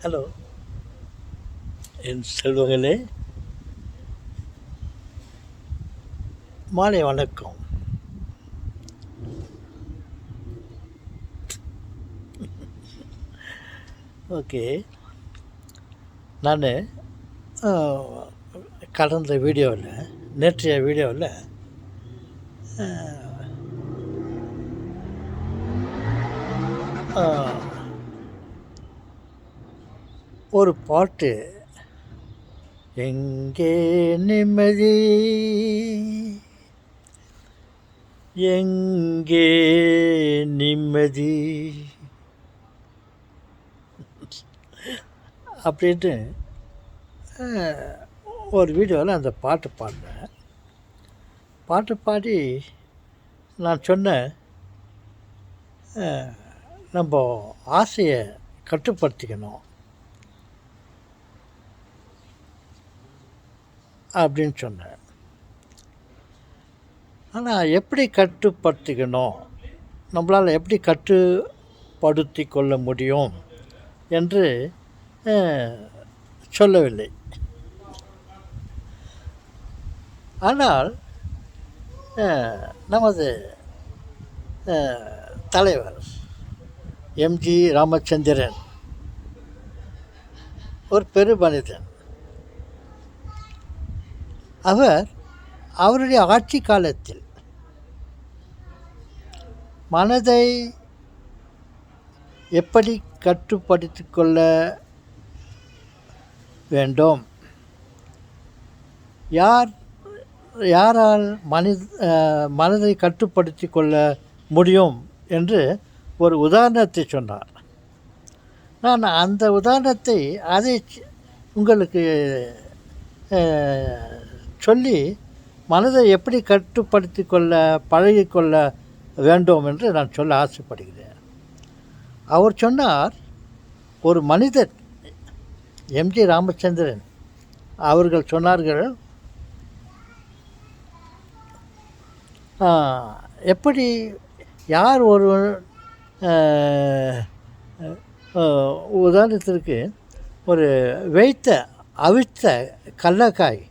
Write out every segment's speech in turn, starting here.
Hello என் செல்வங்களே, மாலை வணக்கம். ஓகே, நான் கடந்த வீடியோவில் நேற்றைய வீடியோவில் ஒரு பாட்டு, எங்கே நிம்மதி எங்கே நிம்மதி அப்படின்ட்டு ஒரு வீடியோவில் அந்த பாட்டு பாடினேன். பாட்டு பாடி நான் சொன்னேன், நம்ம ஆசையை கட்டுப்படுத்திக்கணும் அப்படின்னு சொன்னேன். ஆனால் எப்படி கட்டுப்படுத்திக்கணும், நம்மளால் எப்படி கட்டுப்படுத்தி கொள்ள முடியும் என்று சொல்லவில்லை. ஆனால் நமது தலைவர் எம்ஜி ராமச்சந்திரன் ஒரு பெரு மனிதன். அவருடைய ஆட்சி காலத்தில் மனதை எப்படி கட்டுப்படுத்தி கொள்ள வேண்டும், யாரால் மனதை கட்டுப்படுத்தி கொள்ள முடியும் என்று ஒரு உதாரணத்தை சொன்னார். நான் அந்த உதாரணத்தை உங்களுக்கு சொல்லி மனதை எப்படி கட்டுப்படுத்தி கொள்ள பழகிக்கொள்ள வேண்டும் என்று நான் சொல்ல ஆசைப்படுகிறேன். அவர் சொன்னார், ஒரு மனிதர் எம்ஜி ராமச்சந்திரன் அவர்கள் சொன்னார்கள், எப்படி யார் ஒரு உதாரணத்திற்கு ஒரு அவிழ்த்த கடலக்காய்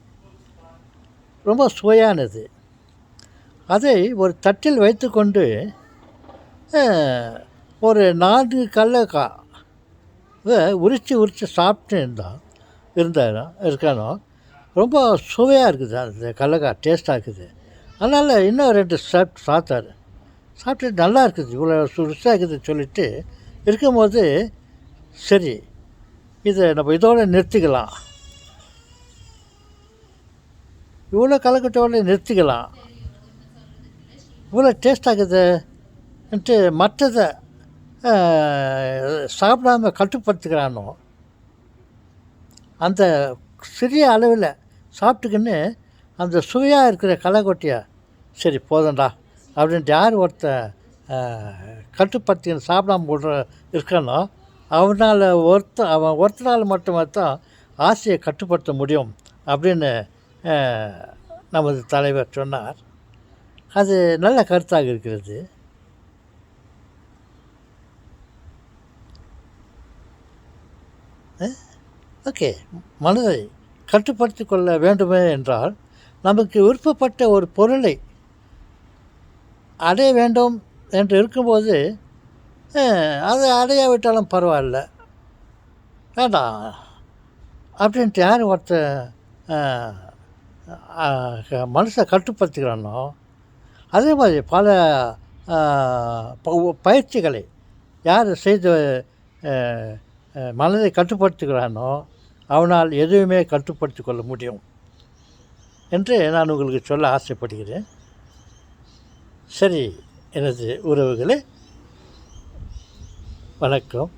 ரொம்ப சுவையானது, அதை ஒரு தட்டில் வைத்து கொண்டு ஒரு 4 கடலக்காய் உரித்து சாப்பிட்டு இருக்கானோ ரொம்ப சுவையாக இருக்குது. அந்த கடலக்காய் டேஸ்ட்டாக இருக்குது. அதனால் இன்னும் 2 சாப்பிட்டு நல்லா இருக்குது, இவ்வளோ ருசியாக இருக்குதுன்னு சொல்லிட்டு இருக்கும்போது, சரி இதை நம்ம இதோடு நிறுத்திக்கலாம், இவ்வளோ கலக்கட்டோடு நிறுத்திக்கலாம், இவ்வளோ டேஸ்ட் ஆகுதுன்ட்டு மற்றதை சாப்பிடாம கட்டுப்படுத்துக்கிறானோ, அந்த சிறிய அளவில் சாப்பிட்டுக்கின்னு அந்த சுவையாக இருக்கிற களைக்கொட்டியை சரி போதண்டா அப்படின்ட்டு யார் கட்டுப்படுத்தின்னு சாப்பிடாம இருக்கானோ அவன் ஒருத்தனால் மட்டுமே தான் ஆசையை கட்டுப்படுத்த முடியும் அப்படின்னு நமது தலைவர் சொன்னார். அது நல்ல கருத்தாக இருக்கிறது. ஓகே, மனதை கட்டுப்படுத்தி கொள்ள வேண்டுமே என்றால் நமக்கு விருப்பப்பட்ட ஒரு பொருளை அடைய வேண்டும் என்று இருக்கும்போது அதை அடையாவிட்டாலும் பரவாயில்ல, வேண்டாம் அப்படின்ட்டு யார் மனசை கட்டுப்படுத்திக்கிறானோ, அதே மாதிரி பல பயிற்சிகளை யார் செய்து மனதை கட்டுப்படுத்துகிறானோ அவனால் எதுவுமே கட்டுப்படுத்தி கொள்ள முடியும் என்று நான் உங்களுக்கு சொல்ல ஆசைப்படுகிறேன். சரி எனது உறவுகளே, வணக்கம்.